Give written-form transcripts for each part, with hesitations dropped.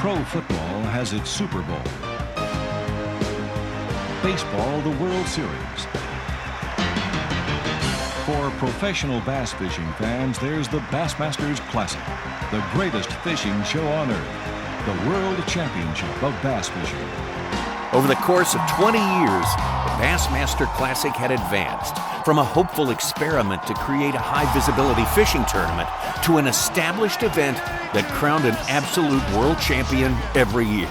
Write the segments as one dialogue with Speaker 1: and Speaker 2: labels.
Speaker 1: Pro football has its Super Bowl. Baseball, the World Series. For professional bass fishing fans, there's the Bassmaster Classic, the greatest fishing show on earth, the World Championship of Bass Fishing.
Speaker 2: Over the course of 20 years, the Bassmaster Classic had advanced from a hopeful experiment to create a high-visibility fishing tournament to an established event that crowned an absolute world champion every year.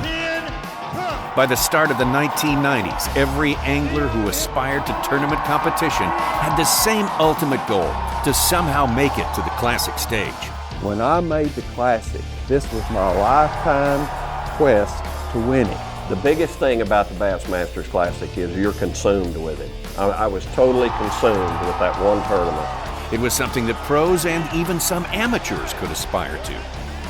Speaker 2: By the start of the 1990s, every angler who aspired to tournament competition had the same ultimate goal, to somehow make it to the Classic stage.
Speaker 3: When I made the Classic, this was my lifetime quest to winning. The biggest thing about the Bassmasters Classic is you're consumed with it. I was totally consumed with that one tournament.
Speaker 2: It was something that pros and even some amateurs could aspire to.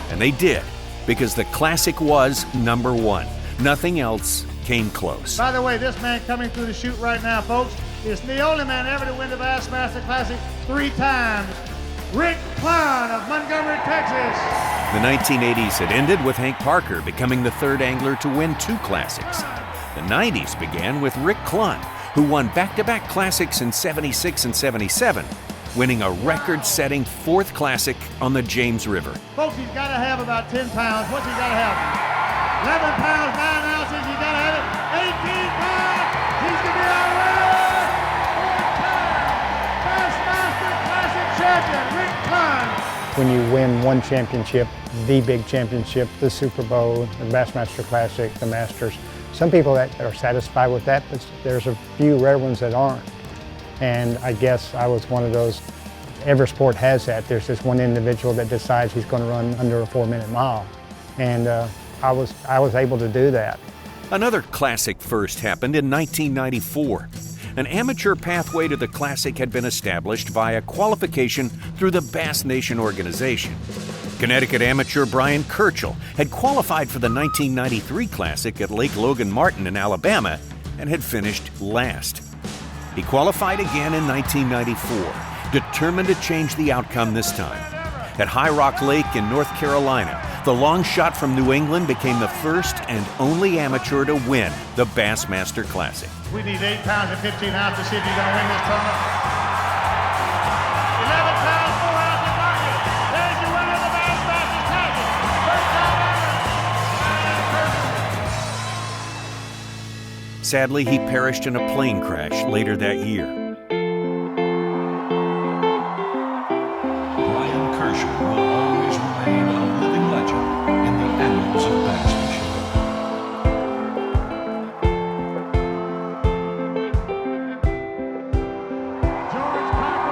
Speaker 2: And they did, because the Classic was number one. Nothing else came close.
Speaker 4: By the way, this man coming through the chute right now, folks, is the only man ever to win the Bassmaster Classic 3 times. Rick Clunn of Montgomery, Texas.
Speaker 2: The 1980s had ended with Hank Parker becoming the third angler to win 2 Classics. The 90s began with Rick Clunn, who won back-to-back Classics in '76 and '77, winning a record-setting 4th Classic on the James River.
Speaker 4: Folks, he's got to have about 10 pounds. What's he got to have? 11 pounds, 9 ounces, he's got to have it. 18 pounds, he's going to be our winner. 4th Bassmaster Classic champion, Rick Clunn.
Speaker 5: When you win one championship, the big championship, the Super Bowl, the Bassmaster Classic, the Masters, some people that are satisfied with that, but there's a few rare ones that aren't. And I guess I was one of those. Every sport has that. There's this one individual that decides he's going to run under a 4-minute mile. And I was able to do that.
Speaker 2: Another Classic first happened in 1994. An amateur pathway to the Classic had been established via qualification through the Bass Nation organization. Connecticut amateur Brian Kerchal had qualified for the 1993 Classic at Lake Logan Martin in Alabama and had finished last. He qualified again in 1994, determined to change the outcome this time. At High Rock Lake in North Carolina, the long shot from New England became the first and only amateur to win the Bassmaster Classic.
Speaker 4: We need 8 pounds and 15 ounces to see if you're going to win this tournament. 11 pounds, 4 ounces, market. There's your winner of the Bassmaster Classic. First time ever.
Speaker 2: Sadly, he perished in a plane crash later that year.
Speaker 1: Kerchal will always remain a living legend in the annals of bass fishing.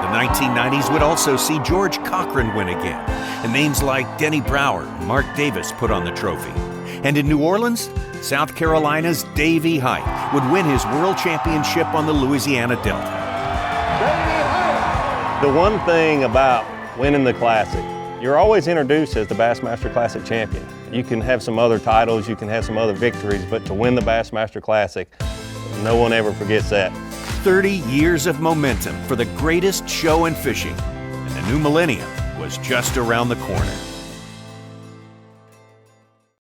Speaker 2: The 1990s would also see George Cochran win again, and names like Denny Brauer and Mark Davis put on the trophy. And in New Orleans, South Carolina's Davy Hite would win his world championship on the Louisiana Delta.
Speaker 6: The one thing about winning the Classic, you're always introduced as the Bassmaster Classic champion. You can have some other titles, you can have some other victories, but to win the Bassmaster Classic, no one ever forgets that.
Speaker 2: 30 years of momentum for the greatest show in fishing, and the new millennium was just around the corner.